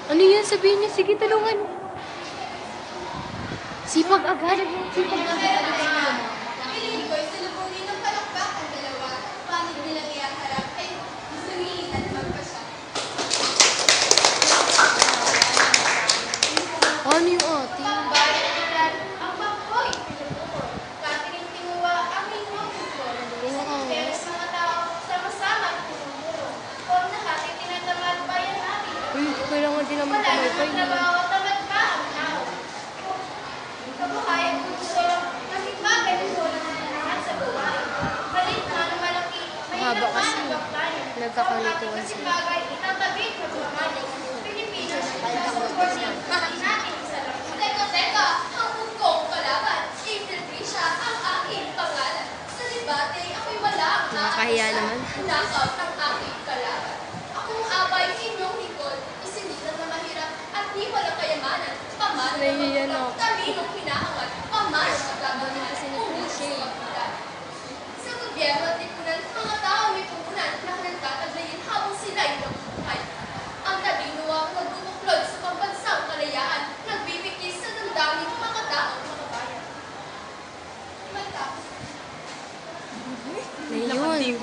Ano yan? Sabihin niya, sige, tulungan. Sipag agad. Sipag agad. Piling ko'y salubungin ng palakpak ang dalawa. Panig nilang iyaharap ay sumingin at magpasya. Ano yung ate? Ang bayan ulan, ang bangko'y pinagpupol. Katiring tinguwa ang inyong pupol. Pero sa mga tao, sama-sama at pumupuro. Kung nakati tinatamad bayan natin. Uy, kailangan din naman Wala kamay pa namang trabaho, tamad ka ang tao. Kabuhayan kung gusto, kaming bagay ng wala na sa buhay. Balit na ng malaki, may Mahaba kasi. naman ang bakbayan. Nagkakalituan Kasi sila. bagay, itatawid sa bumaling. Pilipinas, supporting, natin isa lang. Teka, ang kong kalaban. April Grisha, ang aking pangalan. Sa debate, ako'y wala ang Nakakahiya naman. Knockout ang aking kalaban. Akong abay, inyong lingkod, isinilang na mahirap at di walang kayamanan. Pamano Nahihiya na ako. talinong hinahangat, pamano magkagawa kasi kung gusto magpagdaan. Sa gobyerno at lipunan, mga tao may pupunan na nagtataglayin habang sila'y nabubuhay. Ang talino ang nagbubuklod sa pambansang kalayaan, nagbibigis sa damdaming mga taong makabayan. Matapos Ayun.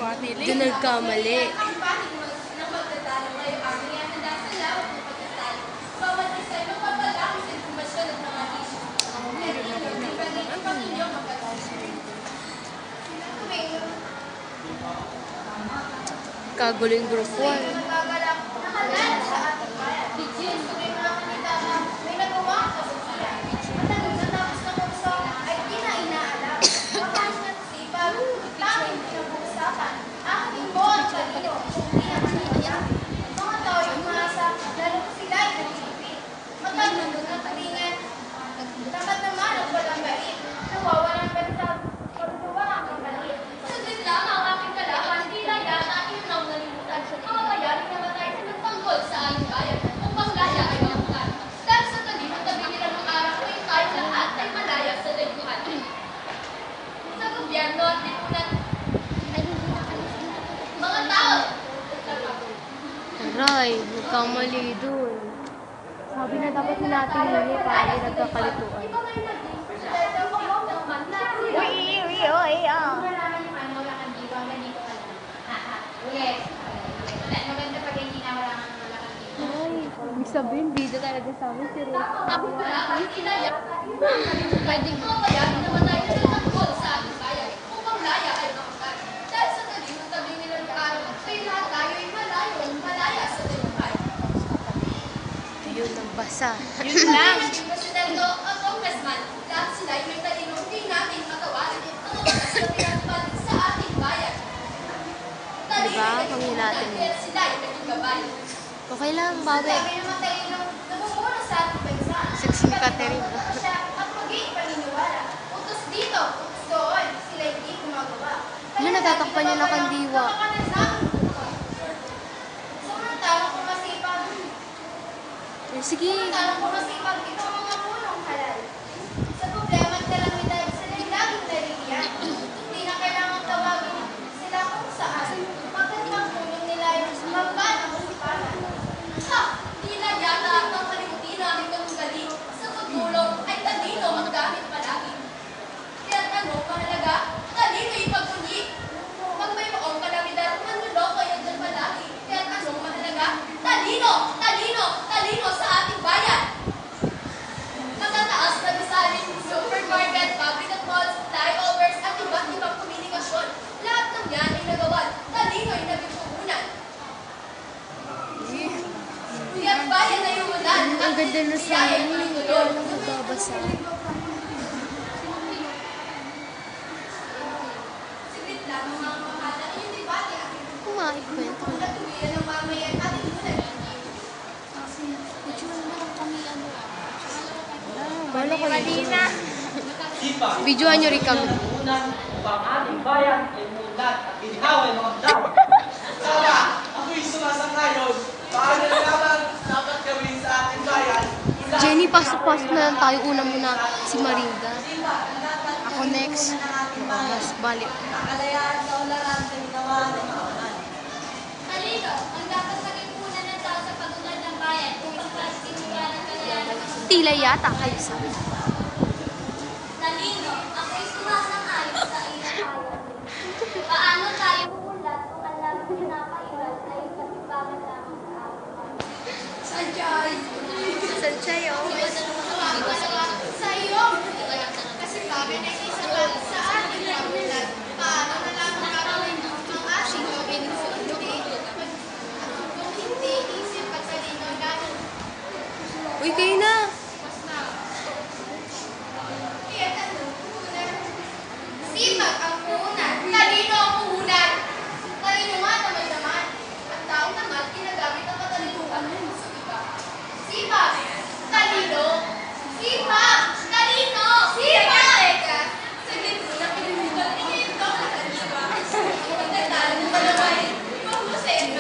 Doon nagkamali. ang panig ng magdadalo ay aming handa sa lawak ng pagkatalo. Bawat isa ay magpapalaki sa informasyon at mga isyu. Pero hindi pa rin ang inyong magkatalo. Kagulo yung group 1. Nagagalak, nakalala sa ating bayan. May mga kanitama, may nagawa ang kabukiyan. Matanong natapos na kurso ay di na inaalam. Makasin at sipag, tanging pinag-uusapan. Aking mo ang talino, hindi ang sinayang. Mga tao'y umasa, lalo sila ay nagsilipin. Matanong ng tulingan, dapat naman ang walang bait. Nawawalan bantag, pagduwa ang kapalit. Saglit lang ang aking kalaban, tila yata yun ang nalimutan. Mga bayaring namatay sa nagtanggol sa aming bayan, kung panglaya ay mamukan. Dahil sa talino, tabi nila ng araw, ay tayo lahat ay malaya sa dayuhan. Sa gobyerno at lipunan, mga tao, Aray, nagkamali dun. Sabi na dapat natin huli para hindi nagkakalituan. iba kayo naging, dahil daw kayo ng manda. Uy, ah. Malaman yung ano, wala kang diwa, ganito ka lang. Yes. Maganda pag hindi na wala kang diwa. Ay, ibig sabihin, bida talaga sa amin si Rose. Pwedeng mga bayarin naman tayo sa nagtanggol sa ating bayan upang laya ay makakat. Dahil sa talino tabi nilang araw, kayo lahat tayo ay malaya sa dayuhan. Ayun, nagbasa. Yun lang. Ang presidente ang congressman, lahat sila ay may talino, hindi natin makawarin ang oras na pinatupad sa ating bayan. Talino Diba? ay Kung naging natin unang, kaya sila ay naging gabay. Okay lang, bawi. Sabi naman talino, namumuna sa ating bansa. Sexy Catherine. Siya at maging paniniwala. Utos dito, utos doon, sila hindi gumagawa. Ano, natatakpan niya na kandiwa. Samantalang kung masipag, Sige. ito ang mga punong halal. Sa problema at kalamidad, sila ay laging naliliyan. Hindi na kailangang tawagin sila kung saan. Pagkat magtulong nila ay magban ang usipanan. Ha! Di na yata ang kalimutin namin kung galing. Sa pagtulong ay talino ang gamit palagi. Kaya't ano, mahalaga? Talino ipagpunyi. Pag may maong kalamidad, manluloko yan dyan palagi. Kaya't anong mahalaga? Talino! Talino! Talino sa ating bayan! Matataas na bisalin, supermarket, public at malls, flyovers, at iba't ibang komunikasyon. Lahat ng yan ay nagawan. Talino ay naging puhunan. Kaya't bayan ay umulan. Ang ganda na sa Biyaya ay amin. tuloy. Ikaw lang magbabasa. Siglit lang ang mga mahal. Yung debate ay Oo nga, ikwento. natuloyan ng mamayan at inunan. Wala ko yun. Videoan nyo rin kami. Unang upang ating bayan ay mundat at ginhawa ay mga tao. Sana, ako'y sumasang-ayon. Paano naman dapat gawin sa ating bayan? Jenny, pasok-pasok na lang tayo. Una muna si Marinda. Ako next. Mas balik. Kalayaan sa ularan sa ginawa ng mga Talino, ang dapat maging punan ng tao sa pagungad ng bayan kung isa Tila yata kayo sa Talino, ako'y sumasang-ayon sa iyong payo. Paano tayo uulat kung ang lamang pinapairal ay katibagan lamang sa akin? Sanchay! Sanchayo. Sa iyo! Kasi bagay na isa pa sa ating paulat. Paano na lamang gagawin ang ating gawin kung hindi isip at talino natin? Uy, kayo na. Sipag ang puhunan, talino ang puhunan. Talino nga naman. Ang tao naman, ginagamit ang katalinuhan sa iba. Sipag, talino, sipag, talino, sipag! Teka, saglit muna, pinilimutan niyo yung tao na talino. Pagkatalo mo naman, mahusin,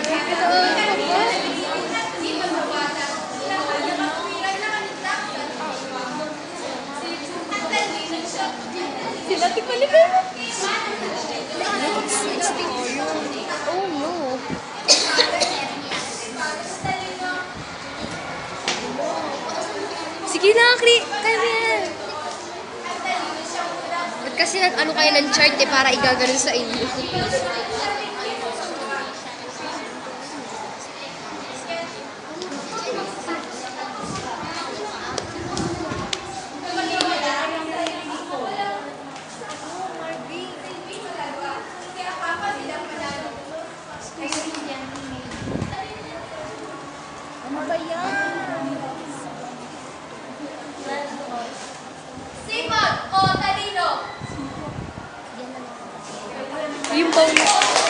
sipag sa bata. Lahat na matuwiran na kanita. Ang talino siya. Sila tipalipin. Oh no. Sige na, kaya yan. Ba't kasi nag-ano kayo ng chart eh, para igaganon sa inyo? Ano ba yan? Sipag o talino? Yung bawang.